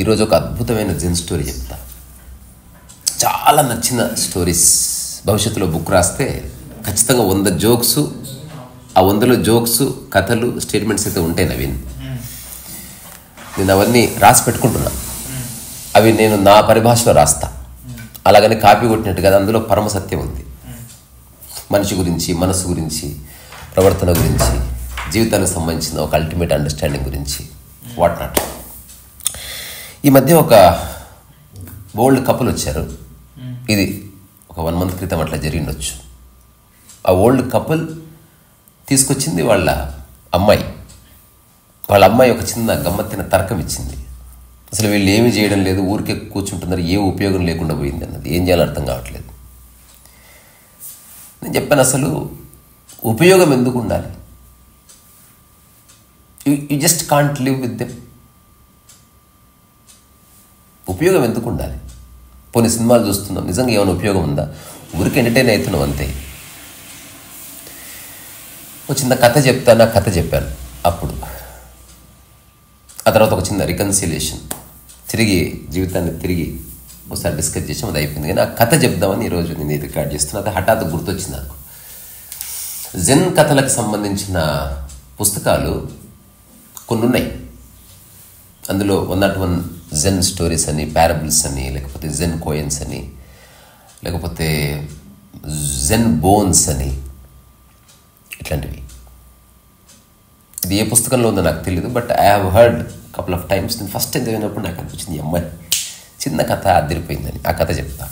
ఈరోజు ఒక అద్భుతమైన జెన్ స్టోరీ చెప్తా. చాలా నచ్చిన స్టోరీస్. భవిష్యత్తులో బుక్ రాస్తే ఖచ్చితంగా 100 జోక్స్, ఆ 100లో జోక్స్, కథలు, స్టేట్మెంట్స్ అయితే ఉంటాయి నవీన్. నేను అవన్నీ రాసి పెట్టుకుంటున్నా. అవి నేను నా పరిభాషలో రాస్తా. అలాగని కాపీ కొట్టినట్టు కదా, అందులో పరమ సత్యం ఉంది. మనిషి గురించి, మనసు గురించి, ప్రవర్తన గురించి, జీవితానికి సంబంధించిన ఒక అల్టిమేట్ అండర్స్టాండింగ్ గురించి, వాట్ నాట్. ఈ మధ్య ఒక ఓల్డ్ కపుల్ వచ్చారు. ఇది ఒక 1 month క్రితం అట్లా జరిగిండొచ్చు. ఆ ఓల్డ్ కపుల్ తీసుకొచ్చింది వాళ్ళ అమ్మాయి. వాళ్ళ అమ్మాయి ఒక చిన్న గమ్మత్తిన తర్కం ఇచ్చింది. అసలు వీళ్ళు ఏమీ చేయడం లేదు, ఊరికే కూర్చుంటున్నారు, ఏ ఉపయోగం లేకుండా పోయింది అన్నది. ఏం చేయాలో అర్థం కావట్లేదు. నేను చెప్పాను, అసలు ఉపయోగం ఎందుకు ఉండాలి? You just can't live with them. ఉపయోగం ఎందుకు ఉండాలి? పోనీ సినిమాలు చూస్తున్నాం, నిజంగా ఏమైనా ఉపయోగం ఉందా? ఊరికి ఎంటర్టైన్ అవుతున్నాం అంతే. ఒక చిన్న కథ చెప్తాను, ఆ కథ చెప్పాను అప్పుడు. ఆ తర్వాత ఒక చిన్న రికన్సిలేషన్, తిరిగి జీవితాన్ని తిరిగి ఒకసారి డిస్కస్ చేసాం. అది అయిపోయింది. కానీ ఆ కథ చెప్దామని ఈరోజు నేను రికార్డ్ చేస్తున్నాను. అది హఠాత్తు గుర్తొచ్చింది నాకు. జెన్ కథలకు సంబంధించిన పుస్తకాలు కొన్ని ఉన్నాయి. అందులో 101 జెన్ స్టోరీస్ అని, పారబుల్స్ అని, లేకపోతే జెన్ కోయన్స్ అని, లేకపోతే జెన్ బోన్స్ అని, ఇట్లాంటివి. ఇది ఏ పుస్తకంలో ఉందో నాకు తెలియదు, but I have heard couple of times. నేను ఫస్ట్ టైం చదివినప్పుడు నాకు అనిపించింది, అమ్మాయి చిన్న కథ అదిరిపోయిందని. ఆ కథ చెప్తా.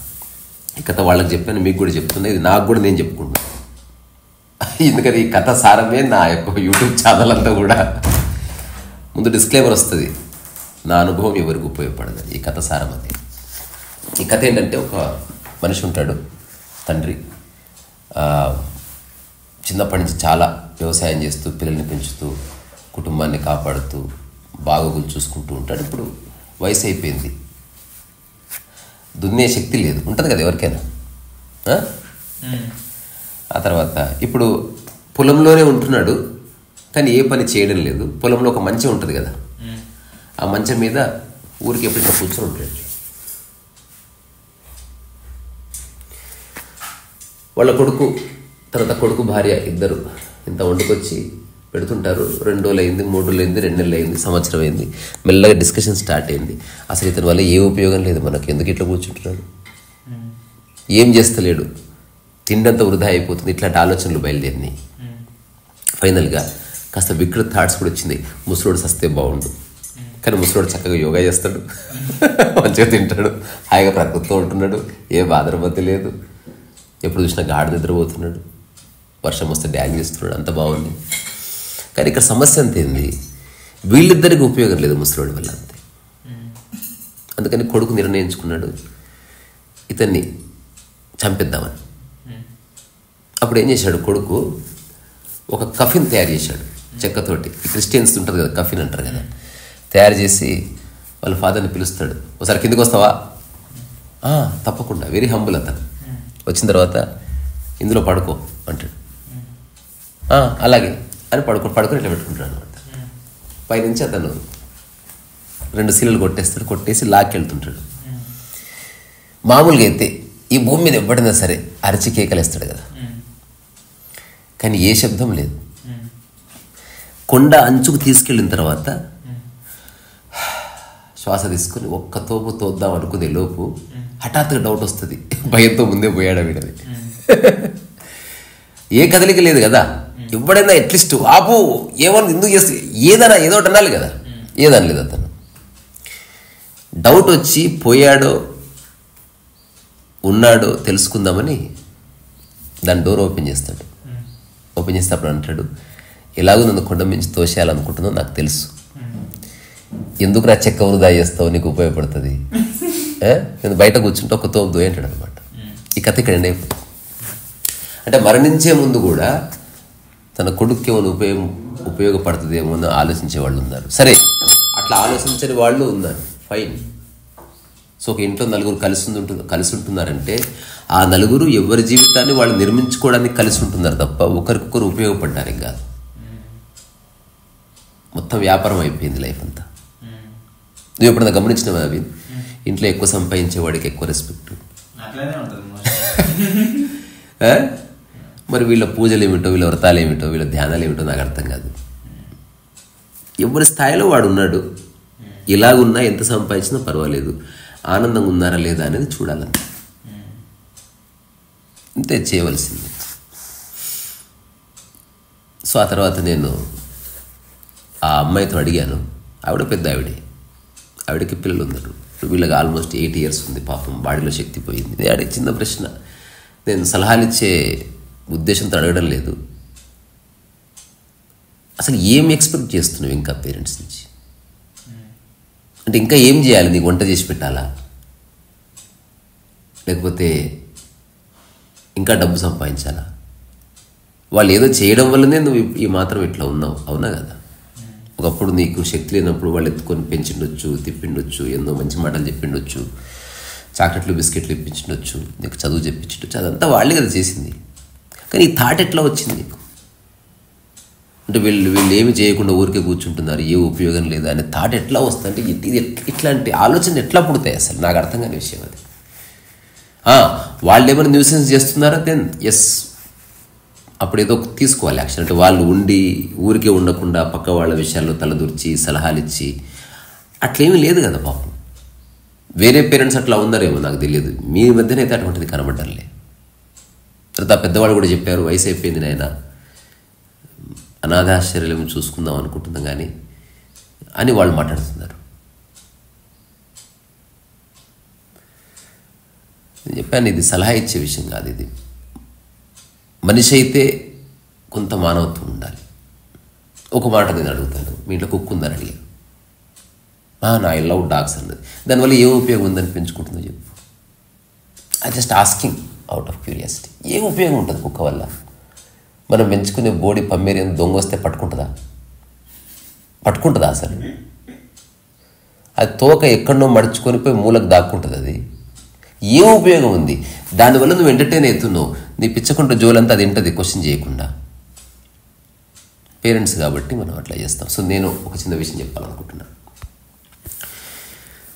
ఈ కథ వాళ్ళకి చెప్పాను, మీకు కూడా చెప్తున్నా. ఇది నాకు కూడా నేను చెప్పుకుంటున్నాను. ఎందుకని ఈ కథ సారమే నా యొక్క యూట్యూబ్ ఛానల్ అంతా కూడా. ముందు డిస్క్లైమర్ వస్తుంది, నా అనుభవం ఎవరికి ఉపయోగపడదని. ఈ కథ సారం అది. ఈ కథ ఏంటంటే, ఒక మనిషి ఉంటాడు, తండ్రి. చిన్నప్పటి నుంచి చాలా వ్యవసాయం చేస్తూ, పిల్లల్ని పెంచుతూ, కుటుంబాన్ని కాపాడుతూ, బాగోగులు చూసుకుంటూ ఉంటాడు. ఇప్పుడు వయసు అయిపోయింది, దున్నే శక్తి లేదు. ఉంటుంది కదా ఎవరికైనా. ఆ తర్వాత ఇప్పుడు పొలంలోనే ఉంటున్నాడు, కానీ ఏ పని చేయడం లేదు. పొలంలో ఒక మంచం ఉంటుంది కదా, ఆ మంచం మీద ఊరికి ఎప్పుడైనా కూర్చొని ఉంటాడు. వాళ్ళ కొడుకు, తర్వాత కొడుకు భార్య ఇద్దరు ఇంత వండుకొచ్చి పెడుతుంటారు. 2 రోజులు అయింది, 3 రోజులు అయింది, 2 నెలలు అయింది, సంవత్సరం అయింది. మెల్లగా డిస్కషన్ స్టార్ట్ అయింది. అసలు ఇతని వల్ల ఏ ఉపయోగం లేదు, మనకు ఎందుకు ఇట్లా కూర్చుంటున్నాడు, ఏం చేస్తలేడు, తిండంతా వృధా అయిపోతుంది, ఇట్లాంటి ఆలోచనలు బయలుదేరినాయి. ఫైనల్గా కాస్త వికృత థాట్స్ కూడా వచ్చినాయి. ముసలోడు సస్తే బాగుండు, కానీ ముసలోడు చక్కగా యోగా చేస్తాడు, మంచిగా తింటాడు, హాయిగా ప్రకృతితో ఉంటున్నాడు, ఏ బాధరబద్ది లేదు, ఎప్పుడు చూసినా గాఢ నిద్రపోతున్నాడు, వర్షం వస్తే డ్యాన్స్ చేస్తున్నాడు, అంత బాగుంది. కానీ ఇక్కడ సమస్య అంత ఏంది, వీళ్ళిద్దరికి ఉపయోగం లేదు ముసలోడి వల్ల అంతే. అందుకని కొడుకు నిర్ణయించుకున్నాడు ఇతన్ని చంపేద్దామని. అప్పుడు ఏం చేశాడు కొడుకు, ఒక కఫిన్ తయారు చేశాడు చెక్కతోటి. క్రిస్టియన్స్ ఉంటుంది కదా, కఫిన్ అంటారు కదా. తయారు చేసి వాళ్ళ ఫాదర్ని పిలుస్తాడు, ఒకసారి కిందకి వస్తావా? తప్పకుండా. వెరీ హంబుల్ అతను. వచ్చిన తర్వాత ఇందులో పడుకో అంటాడు. అలాగే అని పడుకొని ఇట్లా పెట్టుకుంటాడు అనమాట. పైనుంచి అతను 2 శీలలు కొట్టేసి లాక్కెళ్తుంటాడు. మామూలుగా అయితే ఈ భూమి మీద ఎవ్వడైనా సరే అరిచి కేకలేస్తాడు కదా, కానీ ఏ శబ్దం లేదు. కొండ అంచుకు తీసుకెళ్ళిన తర్వాత శ్వాస తీసుకొని ఒక్క తోపు తోద్దాం అనుకునే లోపు హఠాత్తుగా డౌట్ వస్తుంది, భయంతో ముందే పోయాడు వీడని. ఏ కదలిక లేదు కదా. ఎవడైనా అట్లీస్ట్ ఆపు, ఏమన్నా ఎందుకు చేస్తే ఏదైనా ఏదో ఒకటి అనాలి కదా, ఏదనలేదు అతను. డౌట్ వచ్చి పోయాడో ఉన్నాడో తెలుసుకుందామని దాని డోర్ ఓపెన్ చేస్తాడు. ఓపెన్ చేస్తే అప్పుడు అంటాడు, ఎలాగో నన్ను కొండ మించి తోసేయాలనుకుంటుందో నాకు తెలుసు, ఎందుకు నా చెక్క వృధా చేస్తావు, నీకు ఉపయోగపడుతుంది, నేను బయట కూర్చుంటే ఒక తోపు దోయి అంటాడు అనమాట. ఈ కథ ఇక్కడ ఎండ్ అయిపోతుంది. అంటే మరణించే ముందు కూడా తన కొడుక్కి ఏమైనా ఉపయోగపడుతుందేమో అని ఆలోచించే వాళ్ళు ఉన్నారు. సరే, అట్లా ఆలోచించని వాళ్ళు ఉన్నారు, ఫైన్. సో ఒక ఇంట్లో 4 కలిసి ఉంటున్నారంటే ఆ నలుగురు ఎవరి జీవితాన్ని వాళ్ళు నిర్మించుకోవడానికి కలిసి ఉంటున్నారు తప్ప ఒకరికొకరు ఉపయోగపడడానికి కాదు. మొత్తం వ్యాపారం అయిపోయింది లైఫ్ అంతా. నువ్వు ఎప్పుడైనా గమనించినవా అవి? ఇంట్లో ఎక్కువ సంపాదించే వాడికి ఎక్కువ రెస్పెక్ట్. మరి వీళ్ళ పూజలు ఏమిటో, వీళ్ళ వ్రతాలు ఏమిటో, వీళ్ళ ధ్యానాలు ఏమిటో నాకు అర్థం కాదు. ఎవరి స్థాయిలో వాడు ఉన్నాడు. ఇలాగున్నా ఎంత సంపాదించినా పర్వాలేదు, ఆనందంగా ఉన్నారా లేదా అనేది చూడాలంట. ఇంతే చేయవలసింది. సో ఆ తర్వాత నేను ఆ అమ్మాయితో అడిగాను. ఆవిడ పెద్ద ఆవిడకి పిల్లలు ఉన్నారు. వీళ్ళకి ఆల్మోస్ట్ 8 years ఉంది. పాపం బాడీలో శక్తి పోయింది. నేను అడిగి చిన్న ప్రశ్న, నేను సలహాలు ఇచ్చే ఉద్దేశంతో అడగడం లేదు, అసలు ఏం ఎక్స్పెక్ట్ చేస్తున్నావు ఇంకా పేరెంట్స్ నుంచి? అంటే ఇంకా ఏం చేయాలి? నీకు వంట చేసి పెట్టాలా, లేకపోతే ఇంకా డబ్బు సంపాదించాలా? వాళ్ళు ఏదో చేయడం వల్లనే నువ్వు ఈ మాత్రం ఇట్లా ఉన్నావు, అవునా కదా? ఒకప్పుడు నీకు శక్తి లేనప్పుడు వాళ్ళు ఎత్తుకొని పెంచిండొచ్చు, తిప్పిండొచ్చు, ఎన్నో మంచి మాటలు చెప్పిండొచ్చు, చాక్లెట్లు బిస్కెట్లు ఇప్పించిండొచ్చు, నీకు చదువు చెప్పించవచ్చు, అదంతా వాళ్ళే కదా చేసింది. కానీ ఈ థాట్ ఎట్లా వచ్చింది నీకు? అంటే వీళ్ళు ఏమి చేయకుండా ఊరికే కూర్చుంటున్నారు, ఏ ఉపయోగం లేదా అనే థాట్ ఎట్లా వస్తుంది? అంటే ఇట్లాంటి ఆలోచన ఎట్లా పుడతాయి అసలు? నాకు అర్థం కాని విషయం అది. వాళ్ళు ఏమైనా న్యూసెన్స్ చేస్తున్నారా? దెన్ ఎస్, అప్పుడు ఏదో తీసుకోవాలి యాక్షన్. అంటే వాళ్ళు ఊరికే ఉండకుండా పక్క వాళ్ళ విషయాల్లో తలదూర్చి సలహాలు ఇచ్చి అట్లేమీ లేదు కదా పాపం. వేరే పేరెంట్స్ అట్లా ఉన్నారేమో నాకు తెలియదు. మీ మధ్యన అయితే అటువంటిది కనబడ్డంలే. తర్వాత పెద్దవాళ్ళు కూడా చెప్పారు, వయసు అయిపోయింది నాయన, అనాథాశ్చర్యం చూసుకుందాం అనుకుంటున్నాం కానీ అని వాళ్ళు మాట్లాడుతున్నారు. నేను చెప్పాను, ఇది సలహా ఇచ్చే విషయం కాదు. ఇది మనిషి అయితే కొంత మానవత్వం ఉండాలి. ఒక మాట నేను అడుగుతాను, మీ ఇంట్లో కుక్క ఉందని అడిగాను. నా ఐ లవ్ డాగ్స్ అన్నది. దానివల్ల ఏం ఉపయోగం ఉందని పెంచుకుంటుందో చెప్పు. I just asking out of curiosity. ఏం ఉపయోగం ఉంటుంది కుక్క వల్ల? మనం పెంచుకునే బోడి పమ్మేరియన్ దొంగ వస్తే పట్టుకుంటుందా అసలు? అది తోక ఎక్కడనో మడుచుకొని పోయి మూలకు దాక్కుంటుంది. అది ఏం ఉపయోగం ఉంది? దానివల్ల నువ్వు ఎంటర్టైన్ అవుతున్నావు. నీ పిచ్చకుండా జోలంతా అది ఏంటది క్వశ్చన్ చేయకుండా. పేరెంట్స్ కాబట్టి మనం అట్లా చేస్తాం. సో నేను ఒక చిన్న విషయం చెప్పాలనుకుంటున్నాను.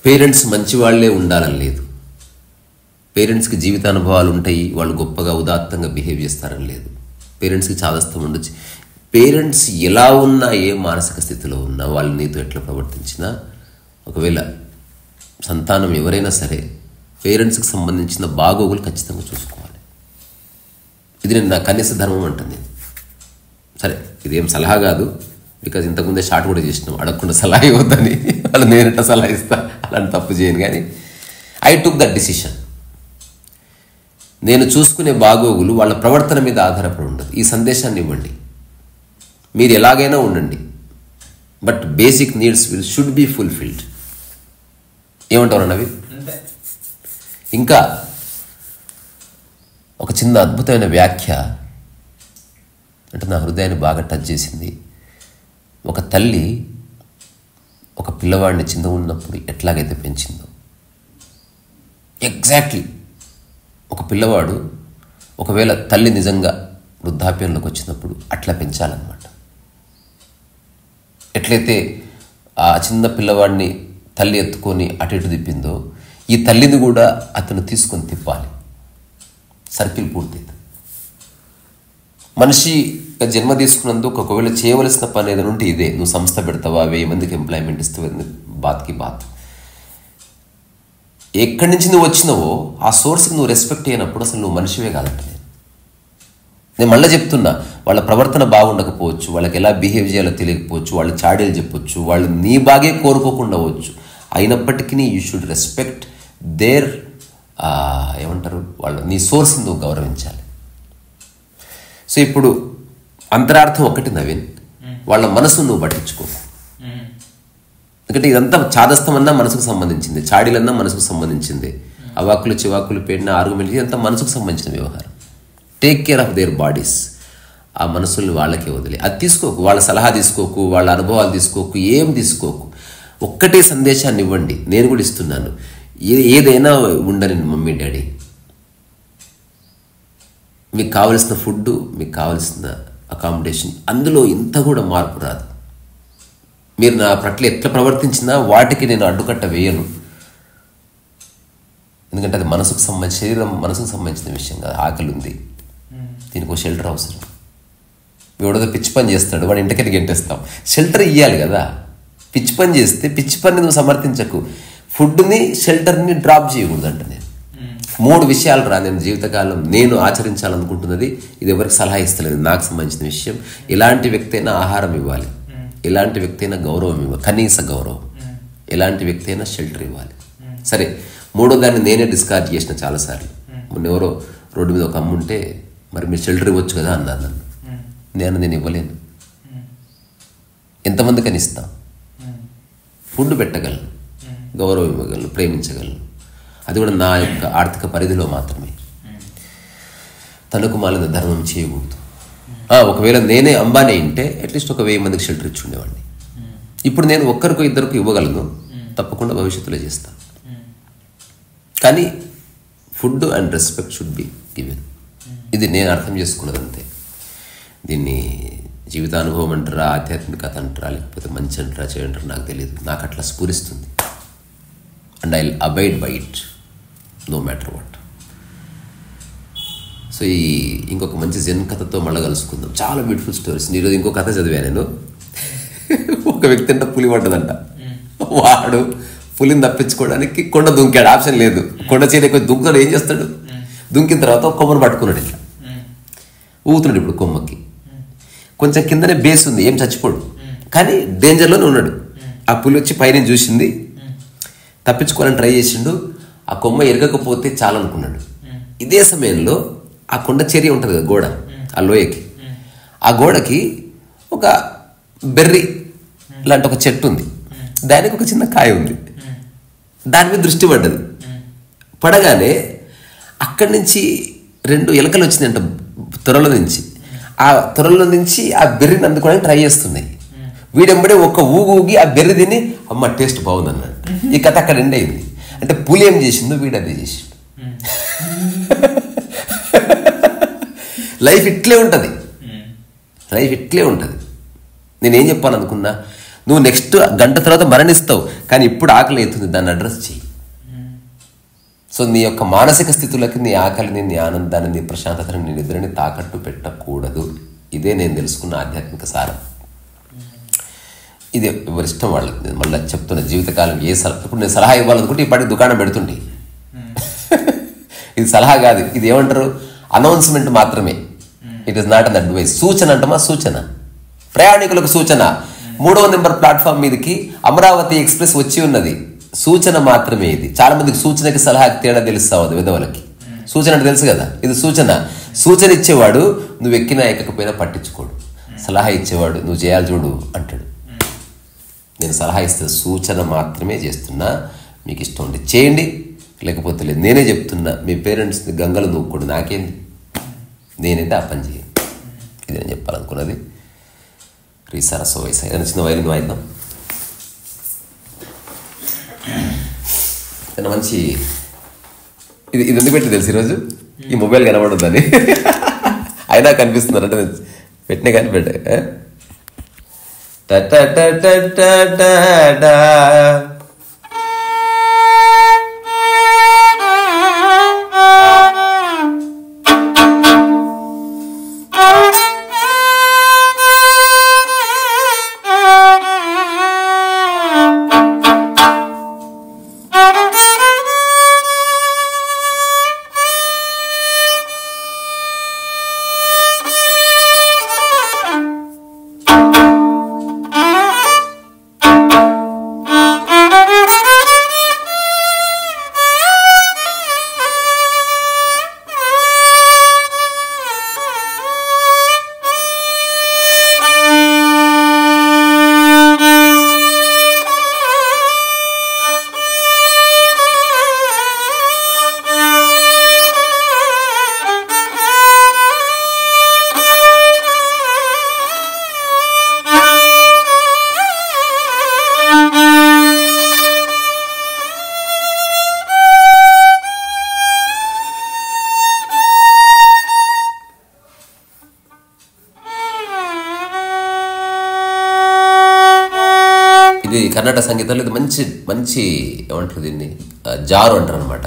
పేరెంట్స్ మంచి వాళ్లే ఉండాలని లేదు. పేరెంట్స్కి జీవితానుభవాలు ఉంటాయి, వాళ్ళు గొప్పగా ఉదాత్తంగా బిహేవ్ చేస్తారని లేదు. పేరెంట్స్కి చాదస్తం ఉండొచ్చు. పేరెంట్స్ ఎలా ఉన్నా, ఏ మానసిక స్థితిలో ఉన్నా, వాళ్ళు నీతో ఎట్లా ప్రవర్తించినా, ఒకవేళ సంతానం ఎవరైనా సరే పేరెంట్స్కి సంబంధించిన బాగోగులు ఖచ్చితంగా చూసుకోవాలి. ఇది నేను నా కనీస ధర్మం అంటాను నేను. సరే, ఇదేం సలహా కాదు, బికాజ్ ఇంతకుముందే షార్ట్ కూడా చేసినాం, అడగకుండా సలహా ఇవ్వద్దని. వాళ్ళు నేనంటే సలహా ఇస్తా, అలాంటి తప్పు చేయను. కానీ ఐ టుక్ దట్ డిసిషన్. నేను చూసుకునే బాగోగులు వాళ్ళ ప్రవర్తన మీద ఆధారపడి ఉండదు. ఈ సందేశాన్ని ఇవ్వండి, మీరు ఎలాగైనా ఉండండి, but basic needs should be fulfilled. ఏమంటారు నవి? ఇంకా ఒక చిన్న అద్భుతమైన వ్యాఖ్య అంటే నా హృదయాన్ని బాగా టచ్ చేసింది. ఒక తల్లి ఒక పిల్లవాడిని చిన్న ఉన్నప్పుడు ఎట్లాగైతే పెంచిందో, ఎగ్జాక్ట్లీ ఒక పిల్లవాడు ఒకవేళ తల్లి నిజంగా వృద్ధాప్యంలోకి వచ్చినప్పుడు అట్లా పెంచాలన్నమాట. ఎట్లయితే ఆ చిన్న పిల్లవాడిని తల్లి ఎత్తుకొని అటు ఇటు తిప్పిందో, ఈ తల్లిని కూడా అతను తీసుకొని తిప్పాలి. సర్కిల్ పూర్తయింది. మనిషి జన్మ తీసుకున్నందుకు ఒకవేళ చేయవలసిన పని ఏదైనా ఉంటే ఇదే. నువ్వు సంస్థ పెడతావా, 1000 మందికి ఎంప్లాయ్మెంట్ ఇస్తావు, బాత్కి బాత్. ఎక్కడి నుంచి నువ్వు వచ్చినావో ఆ సోర్స్కి నువ్వు రెస్పెక్ట్ అయినప్పుడు అసలు నువ్వు మనిషివే కాదంట. నేను మళ్ళీ చెప్తున్నా, వాళ్ళ ప్రవర్తన బాగుండకపోవచ్చు, వాళ్ళకి ఎలా బిహేవ్ చేయాలో తెలియకపోవచ్చు, వాళ్ళు చాడీలు చెప్పొచ్చు, వాళ్ళు నీ బాగే కోరుకోకుండా అవ్వచ్చు. అయినప్పటికీ యూ షుడ్ రెస్పెక్ట్ దేర్ ఏమంటారు వాళ్ళు, నీ సోర్స్ని నువ్వు గౌరవించాలి. సో ఇప్పుడు అంతరార్థం ఒకటి నవీన్, వాళ్ళ మనసును నువ్వు పట్టించుకోకు. ఎందుకంటే ఇదంతా చాదస్తమన్నా మనసుకు సంబంధించింది, చాడీలన్నా మనసుకు సంబంధించింది, అవాకులు చివాకులు పెట్టిన ఆర్గ్యుమెంట్ ఇదంతా మనసుకు సంబంధించిన వ్యవహారం. Take care of their bodies. ఆ మనసుల్ని వాళ్ళకే వదిలే. అది తీసుకోకు, వాళ్ళ సలహా తీసుకోకు, వాళ్ళ అనుభవాలు తీసుకోకు, ఏం తీసుకోకు. ఒక్కటే సందేశాన్ని ఇవ్వండి, నేను కూడా ఇస్తున్నాను. ఏదైనా ఉండని మమ్మీ డాడీ, మీకు కావలసిన ఫుడ్, మీకు కావలసిన అకామిడేషన్, అందులో ఇంత కూడా మార్పు రాదు. మీరు నా పట్ల ఎట్లా ప్రవర్తించినా వాటికి నేను అడ్డుకట్ట వేయను. ఎందుకంటే అది మనసుకు సంబంధించి, శరీరం మనసుకు సంబంధించిన విషయం కాదు. ఆకలి ఉంది, దీనికి ఒక షెల్టర్ అవసరం. ఎవడో పిచ్చి పని చేస్తాడు, వాడు ఇంటికి గెంటేస్తాం. షెల్టర్ ఇవ్వాలి కదా. పిచ్చి పని చేస్తే పిచ్చి పని నువ్వు సమర్థించకు. ఫుడ్ని, షెల్టర్ని డ్రాప్ చేయకూడదు అంట. నేను 3 విషయాలు నేను జీవితకాలం నేను ఆచరించాలనుకుంటున్నది. ఇది ఎవరికి సలహా ఇస్తలేదు, నాకు సంబంధించిన విషయం. ఎలాంటి వ్యక్తి అయినా ఆహారం ఇవ్వాలి, ఎలాంటి వ్యక్తి అయినా గౌరవం ఇవ్వాలి, కనీస గౌరవం. ఎలాంటి వ్యక్తి అయినా షెల్టర్ ఇవ్వాలి. సరే, 3వ దాన్ని నేనే డిస్కార్డ్ చేసిన చాలాసార్లు. మొన్న ఎవరో రోడ్డు మీద ఒక అమ్మ ఉంటే, మరి మీరు షెల్టర్ ఇవ్వచ్చు కదా అన్నారు నన్ను. నేను ఇవ్వలేను. ఎంతమందికని ఇస్తాను? ఫుడ్ పెట్టగలను, గౌరవం ఇవ్వగలను, ప్రేమించగలను. అది కూడా నా యొక్క ఆర్థిక పరిధిలో మాత్రమే. తనకు మాలిన ధర్మం చేయకూడదు. ఒకవేళ నేనే అంబానీ ఉంటే అట్లీస్ట్ ఒక 1000 మందికి షెల్టర్ ఇచ్చి ఉండేవాడిని. ఇప్పుడు నేను ఒక్కరికో ఇద్దరికి ఇవ్వగలను, తప్పకుండా భవిష్యత్తులో చేస్తాను. కానీ food and respect should be given. ఇది నేను అర్థం చేసుకున్నది అంతే. దీన్ని జీవితానుభవం అంటారా, ఆధ్యాత్మికత అంటారా, లేకపోతే మంచి అంటారా, చెడు అంటారా నాకు తెలియదు. నాకు అట్లా స్ఫురిస్తుంది. And I will abide by it no matter what. So ఇంకొక మంచి జెన్ కథతో మళ్ళీ కలుసుకుందాం. చాలా బ్యూటిఫుల్ స్టోరీస్. ఈరోజు ఇంకో కథ చదివాను నేను. ఒక వ్యక్తి అంటే పులి పడ్డదంట. వాడు పులిని తప్పించుకోవడానికి కొండ దుంకాడు. ఆప్షన్ లేదు. కొండ చేరి దుంకుతాడు. ఏం చేస్తాడు? దుంకిన తర్వాత కొమ్మను పట్టుకున్నాడు. ఇట్లా ఊగుతున్నాడు. ఇప్పుడు కొమ్మకి కొంచెం కిందనే బేస్ ఉంది, ఏం చచ్చిపోడు. కానీ డేంజర్లోనే ఉన్నాడు. ఆ పులి వచ్చి పైన చూసింది, తప్పించుకోవాలని ట్రై చేసిండు. ఆ కొమ్మ ఎరగకపోతే చాలనుకున్నాడు. ఇదే సమయంలో ఆ కొండ చర్య ఉంటుంది కదా, గోడ, ఆ లోయకి, ఆ గోడకి ఒక బెర్రీ లాంటి ఒక చెట్టు ఉంది. దానికి ఒక చిన్న కాయ ఉంది. దాని మీద దృష్టి పడ్డది. పడగానే అక్కడి నుంచి 2 ఎలకలు వచ్చినాయంట త్వరలో నుంచి. ఆ త్వరలో నుంచి ఆ బెర్రీని అందుకోవడానికి ట్రై చేస్తున్నాయి. వీడెంబడే ఒక ఊగి ఆ బెర్రీ తిని, అమ్మ టేస్ట్ బాగుంది అన్నాడు. ఈ కథ అక్కడ ఎండ్ అయింది. అంటే పులి ఏం చేసిందో వీడు అదే చేసిండు. లైఫ్ ఇట్లే ఉంటుంది. లైఫ్ ఇట్లే ఉంటుంది. నేనేం చెప్పాను అనుకున్నా, నువ్వు నెక్స్ట్ గంట తర్వాత మరణిస్తావు, కానీ ఇప్పుడు ఆకలి అవుతుంది, దాన్ని అడ్రస్ చెయ్యి. సో నీ యొక్క మానసిక స్థితులకి నీ ఆకలిని, నీ ఆనందాన్ని, నీ ప్రశాంతతని, నీ నిద్రని తాకట్టు పెట్టకూడదు. ఇదే నేను తెలుసుకున్న ఆధ్యాత్మిక సారం. ఇది ఎవరిష్టం వాళ్ళకి. నేను మళ్ళీ చెప్తున్నా, జీవితకాలం ఏ ఇప్పుడు నేను సలహా ఇవ్వాలనుకుంటే ఇప్పటికి దుకాణం పెడుతుంటే, ఇది సలహా కాదు. ఇది ఏమంటారు? అనౌన్స్మెంట్ మాత్రమే. It is not an advice. సూచన అంటమా? సూచన, ప్రయాణికులకు సూచన. 3వ నెంబర్ ప్లాట్ఫామ్ మీదకి అమరావతి ఎక్స్ప్రెస్ వచ్చి ఉన్నది. సూచన మాత్రమే ఇది. చాలా మందికి సూచనకి సలహాకి తేడా తెలుస్తావు విధవలకి. సూచన అంటే తెలుసు కదా, ఇది సూచన. సూచన ఇచ్చేవాడు నువ్వు ఎక్కినా ఎక్కకపోయినా పట్టించుకోడు. సలహా ఇచ్చేవాడు నువ్వు చేయాలి చూడు అంటాడు. నేను సలహా ఇస్తే సూచన మాత్రమే చేస్తున్నా. మీకు ఇష్టం ఉంటే చేయండి, లేకపోతే లేదు. నేనే చెప్తున్నా, మీ పేరెంట్స్ని గంగలు నూక్కోండి, నాకేంది, నేనైతే ఆ పని చేయను. ఇది నేను చెప్పాలనుకున్నది. రీసరసో వయసు ఏదైనా చిన్న వైలిన్ వాయిద్దాం. మంచి ఇది ఎందుకు పెట్టి తెలుసు ఈరోజు? ఈ మొబైల్ కనబడద్దని అయినా కనిపిస్తున్నారు అంటే నేను పెట్టినా కానీ పెట్టా. కర్ణాటక సంగీతంలో ఇది మంచి మంచి ఏమంటారు దీన్ని, జారు అంటారు అనమాట.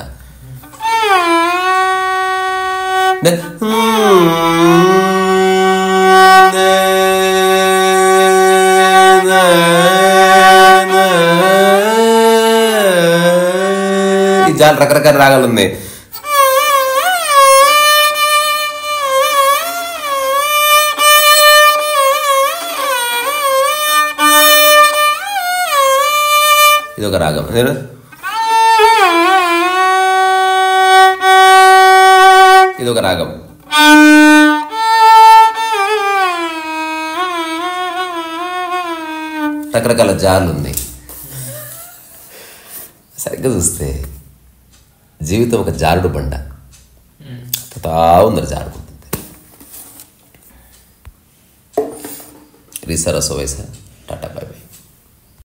ఈ జాలు రకరకాల రాగాలు ఉన్నాయి. ఇది ఒక రాగం. ఇది ఒక రాగం. రకరకాల జార్లు ఉన్నాయి. సరిగ్గా చూస్తే జీవితం ఒక జారుడు బండ, ఉందరు జారుకుంటుంది. రీసా రసో వయసా